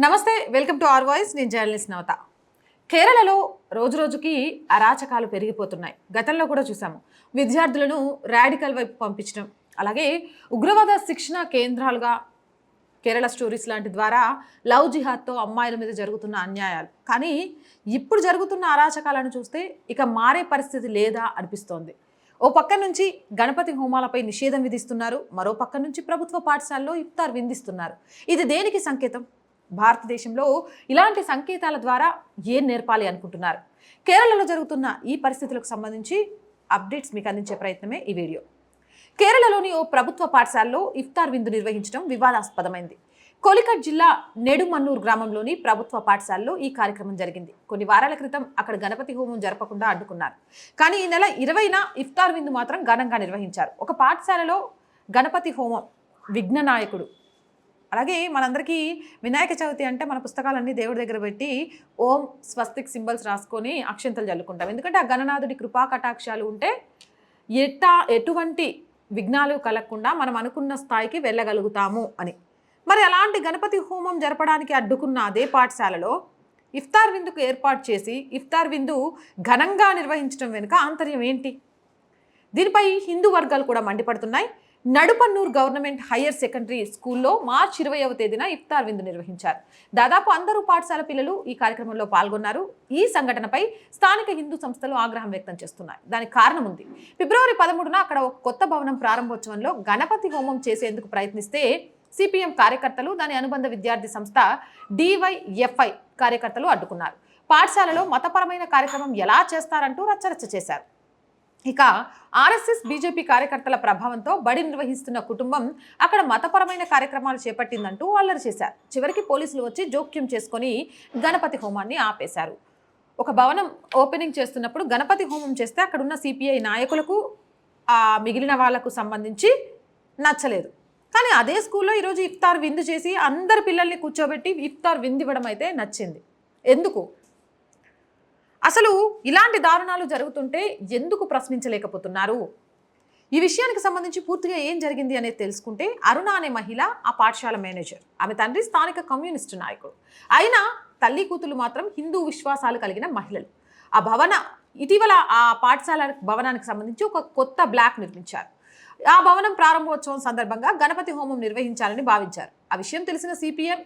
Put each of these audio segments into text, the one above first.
నమస్తే, welcome to our voice. నేను journalist నవత. కేరళలో రోజురోజుకి అరాచకాలు పెరిగిపోతున్నాయి. గతంలో కూడా చూసాము, విద్యార్థులను రాడికల్ వైపు పంపించడం, అలాగే ఉగ్రవాద శిక్షణ కేంద్రాలుగా కేరళ స్టోరీస్ లాంటి ద్వారా లవ్ జిహాద్తో అమ్మాయిల మీద జరుగుతున్న అన్యాయాలు. కానీ ఇప్పుడు జరుగుతున్న అరాచకాలను చూస్తే ఇక మారే పరిస్థితి లేదా అనిపిస్తోంది. ఓ పక్క నుంచి గణపతి హోమాలపై నిషేధం విధిస్తున్నారు, మరో పక్క నుంచి ప్రభుత్వ పాఠశాలలో ఇఫ్తార్ విందిస్తున్నారు. ఇది దేనికి సంకేతం? భారతదేశంలో ఇలాంటి సంకేతాల ద్వారా ఏం నేర్పాలి అనుకుంటున్నారు? కేరళలో జరుగుతున్న ఈ పరిస్థితులకు సంబంధించి అప్డేట్స్ మీకు అందించే ప్రయత్నమే ఈ వీడియో. కేరళలోని ఓ ప్రభుత్వ పాఠశాలలో ఇఫ్తార్ విందు నిర్వహించడం వివాదాస్పదమైంది. కోలికట్ జిల్లా నెడుమన్నూరు గ్రామంలోని ప్రభుత్వ పాఠశాలలో ఈ కార్యక్రమం జరిగింది. కొన్ని వారాల క్రితం అక్కడ గణపతి హోమం జరపకుండా అడ్డుకున్నారు. కానీ ఈ నెల 20న ఇఫ్తార్ విందు మాత్రం ఘనంగా నిర్వహించారు. ఒక పాఠశాలలో గణపతి హోమం, విఘ్ననాయకుడు. అలాగే మనందరికీ వినాయక చవితి అంటే మన పుస్తకాలన్నీ దేవుడి దగ్గర పెట్టి ఓం స్వస్తిక్ సింబల్స్ రాసుకొని అక్షంతలు జల్లుకుంటాం. ఎందుకంటే ఆ గణనాథుడి కృపా కటాక్షాలు ఉంటే ఎటువంటి విఘ్నాలు కలగకుండా మనం అనుకున్న స్థాయికి వెళ్ళగలుగుతాము అని. మరి అలాంటి గణపతి హోమం జరపడానికి అడ్డుకున్న అదే పాఠశాలలో ఇఫ్తార్ విందుకు ఏర్పాటు చేసి ఇఫ్తార్ విందు ఘనంగా నిర్వహించడం వెనుక ఆంతర్యం ఏంటి? దీనిపై హిందూ వర్గాలు కూడా మండిపడుతున్నాయి. నడుపన్నూరు గవర్నమెంట్ హయ్యర్ సెకండరీ స్కూల్లో మార్చి 20వ తేదీన ఇఫ్తార్ విందు నిర్వహించారు. దాదాపు అందరూ పాఠశాల పిల్లలు ఈ కార్యక్రమంలో పాల్గొన్నారు. ఈ సంఘటనపై స్థానిక హిందూ సంస్థలు ఆగ్రహం వ్యక్తం చేస్తున్నాయి. దానికి కారణం ఉంది. ఫిబ్రవరి 13న అక్కడ ఒక కొత్త భవనం ప్రారంభోత్సవంలో గణపతి హోమం చేసేందుకు ప్రయత్నిస్తే సిపిఎం కార్యకర్తలు, దాని అనుబంధ విద్యార్థి సంస్థ డివైఎఫ్ఐ కార్యకర్తలు అడ్డుకున్నారు. పాఠశాలలో మతపరమైన కార్యక్రమం ఎలా చేస్తారంటూ రచ్చరచ్చ చేశారు. ఇక ఆర్ఎస్ఎస్ బీజేపీ కార్యకర్తల ప్రభావంతో బడి నిర్వహిస్తున్న కుటుంబం అక్కడ మతపరమైన కార్యక్రమాలు చేపట్టిందంటూ అల్లరి చేశారు. చివరికి పోలీసులు వచ్చి జోక్యం చేసుకొని గణపతి హోమాన్ని ఆపేశారు. ఒక భవనం ఓపెనింగ్ చేస్తున్నప్పుడు గణపతి హోమం చేస్తే అక్కడున్న సిపిఐ నాయకులకు మిగిలిన వాళ్లకు సంబంధించి నచ్చలేదు. కానీ అదే స్కూల్లో ఈరోజు ఇఫ్తార్ విందు చేసి అందరి పిల్లల్ని కూర్చోబెట్టి ఇఫ్తార్ విందు ఇవ్వడం అయితే నచ్చింది. ఎందుకు? అసలు ఇలాంటి దారుణాలు జరుగుతుంటే ఎందుకు ప్రశ్నించలేకపోతున్నారు? ఈ విషయానికి సంబంధించి పూర్తిగా ఏం జరిగింది అనేది తెలుసుకుంటే, అరుణ అనే మహిళ ఆ పాఠశాల మేనేజర్. ఆమె తండ్రి స్థానిక కమ్యూనిస్టు నాయకుడు. అయినా తల్లి కూతులు మాత్రం హిందూ విశ్వాసాలు కలిగిన మహిళలు. ఇటీవల ఆ పాఠశాల భవనానికి సంబంధించి ఒక కొత్త బ్లాక్ నిర్మించారు. ఆ భవనం ప్రారంభోత్సవం సందర్భంగా గణపతి హోమం నిర్వహించాలని భావించారు. ఆ విషయం తెలిసిన సిపిఎం,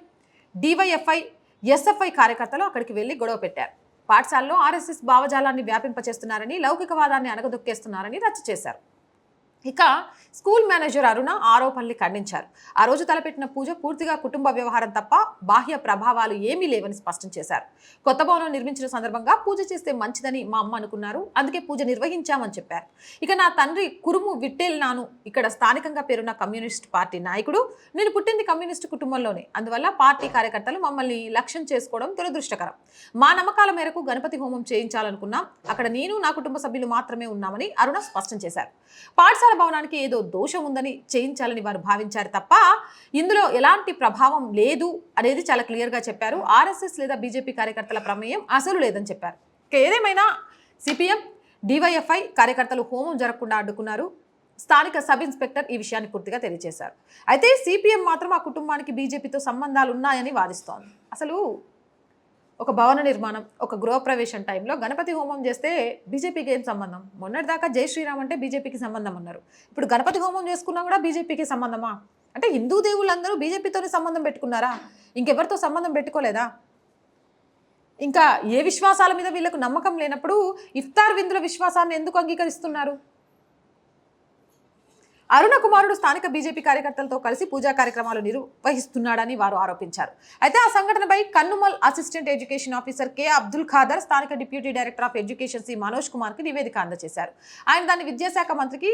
డివైఎఫ్ఐ, ఎస్ఎఫ్ఐ కార్యకర్తలు అక్కడికి వెళ్లి గొడవ పెట్టారు. పాఠశాలలో ఆర్ఎస్ఎస్ భావజాలాన్ని వ్యాపింపచేస్తున్నారని, లౌకికవాదాన్ని అణగదొక్కేస్తున్నారని రచ్చ చేశారు. ఇక స్కూల్ మేనేజర్ అరుణ ఆరోపణల్ని ఖండించారు. ఆ రోజు తలపెట్టిన పూజ పూర్తిగా కుటుంబ వ్యవహారం తప్ప బాహ్య ప్రభావాలు ఏమీ లేవని స్పష్టం చేశారు. కొత్త భవనం నిర్మించిన సందర్భంగా పూజ చేస్తే మంచిదని మా అమ్మ అనుకున్నారు, అందుకే పూజ నిర్వహించామని చెప్పారు. ఇక నా తండ్రి కురుము విట్టేల్ నాను ఇక్కడ స్థానికంగా పేరున్న కమ్యూనిస్ట్ పార్టీ నాయకుడు. నేను పుట్టింది కమ్యూనిస్టు కుటుంబంలోనే, అందువల్ల పార్టీ కార్యకర్తలు మమ్మల్ని లక్ష్యం చేసుకోవడం దురదృష్టకరం. మా నమ్మకాల మేరకు గణపతి హోమం చేయించాలనుకున్నాం. అక్కడ నేను, నా కుటుంబ సభ్యులు మాత్రమే ఉన్నామని అరుణ స్పష్టం చేశారు. పాఠశాల భవనానికి ఏదో దోషం ఉందని చేయించాలని వారు భావించారు తప్ప ఇందులో ఎలాంటి ప్రభావం లేదు అనేది చాలా క్లియర్గా చెప్పారు. ఆర్ఎస్ఎస్ లేదా బీజేపీ కార్యకర్తల ప్రమేయం అసలు లేదని చెప్పారు. ఏదేమైనా సిపిఎం, డివైఎఫ్ఐ కార్యకర్తలు హోమం జరగకుండా అడ్డుకున్నారు. స్థానిక సబ్ ఇన్స్పెక్టర్ ఈ విషయాన్ని పూర్తిగా తెలియజేశారు. అయితే సిపిఎం మాత్రం ఆ కుటుంబానికి బీజేపీతో సంబంధాలు ఉన్నాయని వాదిస్తోంది. అసలు ఒక భవన నిర్మాణం, ఒక గృహప్రవేశం టైంలో గణపతి హోమం చేస్తే బీజేపీకి ఏం సంబంధం? మొన్నటిదాకా జై శ్రీరామ్ అంటే బీజేపీకి సంబంధం అన్నారు. ఇప్పుడు గణపతి హోమం చేసుకున్నా కూడా బీజేపీకి సంబంధమా? అంటే హిందూ దేవుళ్ళందరూ బీజేపీతోనే సంబంధం పెట్టుకున్నారా? ఇంకెవరితో సంబంధం పెట్టుకోలేదా? ఇంకా ఏ విశ్వాసాల మీద వీళ్ళకు నమ్మకం లేనప్పుడు ఇఫ్తార్ విందుల విశ్వాసాన్ని ఎందుకు అంగీకరిస్తున్నారు? అరుణ కుమారుడు స్థానిక బీజేపీ కార్యకర్తలతో కలిసి పూజా కార్యక్రమాలు నిర్వహిస్తున్నాడని వారు ఆరోపించారు. అయితే ఆ సంఘటనపై కన్నుమల్ assistant education officer K Abdul Khader స్థానిక deputy director of education C Manoj Kumar కి నివేదిక అందజేశారు. ఆయన దాన్ని విద్యాశాఖ మంత్రికి,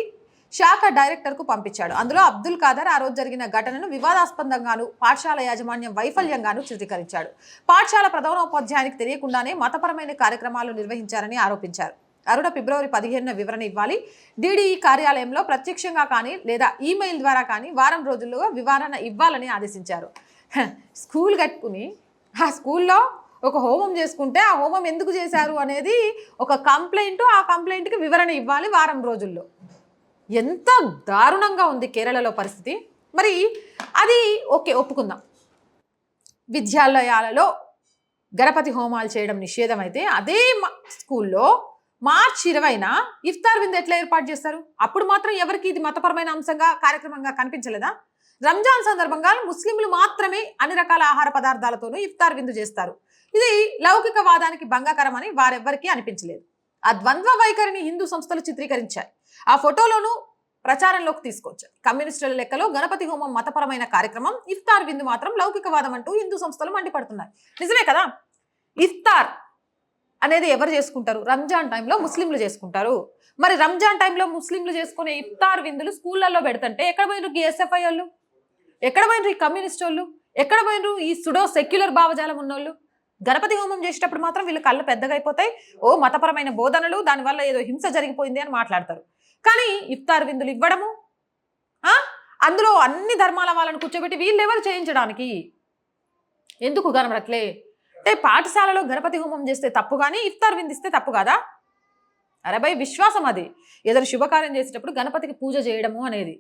శాఖ డైరెక్టర్కు పంపించాడు. అందులో అబ్దుల్ ఖాదర్ ఆ రోజు జరిగిన ఘటనను వివాదాస్పదంగాను, పాఠశాల యాజమాన్యం వైఫల్యంగాను చిత్రీకరించాడు. పాఠశాల ప్రధానోపాధ్యాయునికి తెలియకుండానే మతపరమైన కార్యక్రమాలు నిర్వహించారని ఆరోపించారు. అరుణ ఫిబ్రవరి 15న వివరణ ఇవ్వాలి. డిడిఈ కార్యాలయంలో ప్రత్యక్షంగా కానీ లేదా ఈమెయిల్ ద్వారా కానీ వారం రోజుల్లో వివరణ ఇవ్వాలని ఆదేశించారు. స్కూల్ కట్టుకుని ఆ స్కూల్లో ఒక హోమం చేసుకుంటే ఆ హోమం ఎందుకు చేశారు అనేది ఒక కంప్లైంట్, ఆ కంప్లైంట్కి వివరణ ఇవ్వాలి వారం రోజుల్లో. ఎంత దారుణంగా ఉంది కేరళలో పరిస్థితి. మరి అది ఓకే, ఒప్పుకుందాం. విద్యాలయాలలో గణపతి హోమాలు చేయడం నిషేధం అయితే అదే స్కూల్లో మార్చి 20న ఇఫ్తార్ విందు ఎట్లా ఏర్పాటు చేస్తారు? అప్పుడు మాత్రం ఎవరికి ఇది మతపరమైన అంశంగా కార్యక్రమంగా కనిపించలేదా? రంజాన్ సందర్భంగా ముస్లింలు మాత్రమే అన్ని రకాల ఆహార పదార్థాలతోనూ ఇఫ్తార్ విందు చేస్తారు. ఇది లౌకికవాదానికి భంగకరమని వారెవ్వరికీ అనిపించలేదు. ఆ ద్వంద్వ వైఖరిని హిందూ సంస్థలు చిత్రీకరించాయి. ఆ ఫోటోలోనూ ప్రచారంలోకి తీసుకొచ్చారు. కమ్యూనిస్టుల లెక్కలో గణపతి హోమం మతపరమైన కార్యక్రమం, ఇఫ్తార్ విందు మాత్రం లౌకికవాదం అంటూ హిందూ సంస్థలు మండిపడుతున్నాయి. నిజమే కదా? ఇఫ్తార్ అనేది ఎవరు చేసుకుంటారు? రంజాన్ టైంలో ముస్లింలు చేసుకుంటారు. మరి రంజాన్ టైంలో ముస్లింలు చేసుకునే ఇఫ్తార్ విందులు స్కూళ్ళల్లో పెడుతుంటే ఎక్కడ పోయినారు ఈ ఎస్ఎఫ్ఐ వాళ్ళు? ఎక్కడ పోయినరు ఈ కమ్యూనిస్ట్ వాళ్ళు? ఎక్కడ పోయినరు ఈ సుడో సెక్యులర్ భావజాలం ఉన్నోళ్ళు? గణపతి హోమం చేసేటప్పుడు మాత్రం వీళ్ళ కళ్ళు పెద్దగా అయిపోతాయి. ఓ మతపరమైన బోధనలు, దానివల్ల ఏదో హింస జరిగిపోయింది అని మాట్లాడతారు. కానీ ఇఫ్తార్ విందులు ఇవ్వడము, అందులో అన్ని ధర్మాల వాళ్ళని కూర్చోబెట్టి వీళ్ళు ఎవరు చేయించడానికి ఎందుకు కనబడట్లే? అంటే పాఠశాలలో గణపతి హోమం చేస్తే తప్పు, కానీ ఇఫ్తార్ విందిస్తే తప్పు కాదా? అరబై విశ్వాసం అది. ఏదైనా శుభకార్యం చేసేటప్పుడు గణపతికి పూజ చేయడము అనేది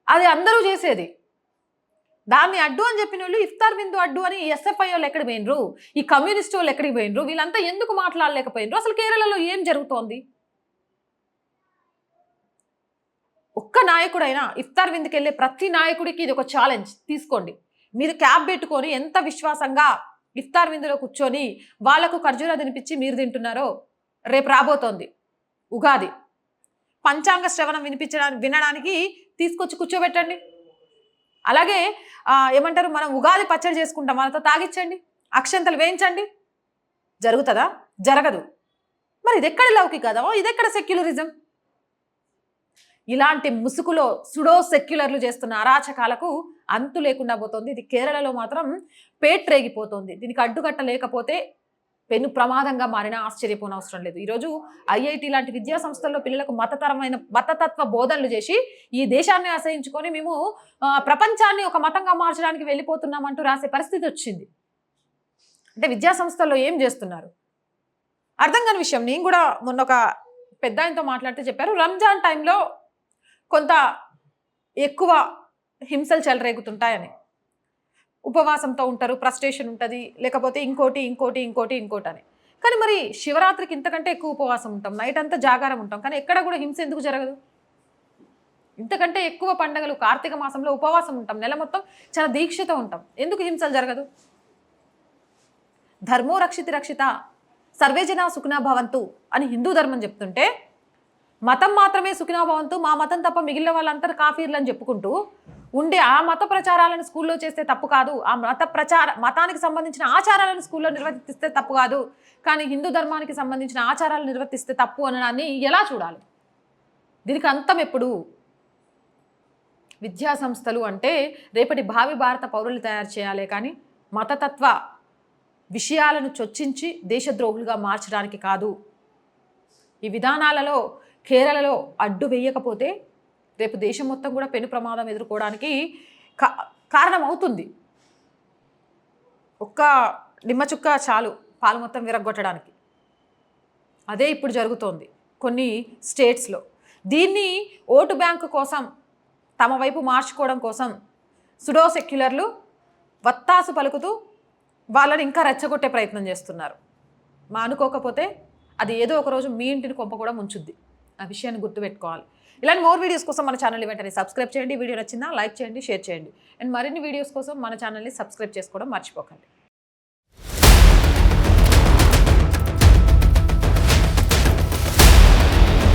అది అందరూ చేసేది. దాన్ని అడ్డు అని చెప్పిన వాళ్ళు ఇఫ్తార్ విందు అడ్డు అని ఎస్ఎఫ్ఐ వాళ్ళు ఎక్కడికి పోయినరు? ఈ కమ్యూనిస్ట్ వాళ్ళు ఎక్కడికి పోయినరు? వీళ్ళంతా ఎందుకు మాట్లాడలేకపోయినరు? అసలు కేరళలో ఏం జరుగుతోంది? ఒక్క నాయకుడైనా ఇఫ్తార్ విందుకి వెళ్ళే ప్రతి నాయకుడికి ఇది ఒక ఛాలెంజ్ తీసుకోండి. మీరు క్యాబ్ పెట్టుకొని ఎంత విశ్వాసంగా ఇఫ్తార్ విందులో కూర్చొని వాళ్లకు ఖర్జూరా తినిపించి మీరు తింటున్నారో. రేపు రాబోతోంది ఉగాది, పంచాంగ శ్రవణం వినడానికి తీసుకొచ్చి కూర్చోబెట్టండి. అలాగే ఏమంటారు, మనం ఉగాది పచ్చడి చేసుకుంటాం, వాళ్ళతో తాగిచ్చండి, అక్షంతలు వేయించండి. జరుగుతుందా? జరగదు. మరి ఇది ఎక్కడ లౌకికవాదం? ఇది ఎక్కడ సెక్యులరిజం? ఇలాంటి ముసుగులో సుడో సెక్యులర్లు చేస్తున్న అరాచకాలకు అంతు లేకుండా పోతుంది. ఇది కేరళలో మాత్రం పేట్రేగిపోతుంది. దీనికి అడ్డుకట్ట లేకపోతే పెను ప్రమాదంగా మారినా ఆశ్చర్యపోనవసరం లేదు. ఈరోజు ఐఐటి లాంటి విద్యా సంస్థల్లో పిల్లలకు మతతత్వ బోధనలు చేసి ఈ దేశాన్ని ఆశ్రయించుకొని మేము ప్రపంచాన్ని ఒక మతంగా మార్చడానికి వెళ్ళిపోతున్నామంటూ రాసే పరిస్థితి వచ్చింది. అంటే విద్యా సంస్థల్లో ఏం చేస్తున్నారు అర్థం కాని విషయం. నేను కూడా మొన్న ఒక పెద్ద ఆయనతో మాట్లాడితే చెప్పారు, రంజాన్ టైంలో కొంత ఎక్కువ హింసలు చెలరేగుతుంటాయని. ఉపవాసంతో ఉంటారు, ఫ్రస్ట్రేషన్ ఉంటుంది, లేకపోతే ఇంకోటి అని. కానీ మరి శివరాత్రికి ఇంతకంటే ఎక్కువ ఉపవాసం ఉంటాం, నైట్ అంతా జాగారం ఉంటాం, కానీ ఎక్కడ కూడా హింస ఎందుకు జరగదు? ఇంతకంటే ఎక్కువ పండగలు కార్తీక మాసంలో ఉపవాసం ఉంటాం, నెల మొత్తం చాలా దీక్షతో ఉంటాం, ఎందుకు హింసలు జరగదు? ధర్మో రక్షిత సర్వే జనా సుఖినో భవంతు అని హిందూ ధర్మం చెప్తుంటే, మతం మాత్రమే సుఖినో భవంతు, మా మతం తప్ప మిగిలిన వాళ్ళంతా కాఫీర్లు అని చెప్పుకుంటూ ఉండే ఆ మత ప్రచారాలను స్కూల్లో చేస్తే తప్పు కాదు, ఆ మతానికి సంబంధించిన ఆచారాలను స్కూల్లో నిర్వర్తిస్తే తప్పు కాదు, కానీ హిందూ ధర్మానికి సంబంధించిన ఆచారాలు నిర్వర్తిస్తే తప్పు అనడాన్ని ఎలా చూడాలి? దీనికి అంతం ఎప్పుడు? విద్యా సంస్థలు అంటే రేపటి భావి భారత పౌరులు తయారు చేయాలే కానీ మతతత్వ విషయాలను చొచ్చించి దేశద్రోహులుగా మార్చడానికి కాదు. ఈ విధానాలలో కేరళలో అడ్డు వేయకపోతే రేపు దేశం మొత్తం కూడా పెను ప్రమాదం ఎదుర్కోవడానికి కారణమవుతుంది. ఒక్క నిమ్మచుక్క చాలు పాలు మొత్తం విరగొట్టడానికి. అదే ఇప్పుడు జరుగుతోంది కొన్ని స్టేట్స్లో. దీన్ని ఓటు బ్యాంకు కోసం తమ వైపు మార్చుకోవడం కోసం సుడో సెక్యులర్లు వత్తాసు పలుకుతూ వాళ్ళని ఇంకా రెచ్చగొట్టే ప్రయత్నం చేస్తున్నారు. అనుకోకపోతే అది ఏదో ఒక రోజు మీ ఇంటిని కొంప కూడా ముంచుద్ది. ఆ విషయాన్ని గుర్తుపెట్టుకోవాలి. ఇలాంటి మోర్ వీడియోస్ కోసం మన ఛానల్ని వెంటనే సబ్స్క్రైబ్ చేయండి. వీడియో నచ్చిందా లైక్ చేయండి, షేర్ చేయండి. అండ్ మరిన్ని వీడియోస్ కోసం మన ఛానల్ని సబ్స్క్రైబ్ చేసుకోవడం మర్చిపోకండి.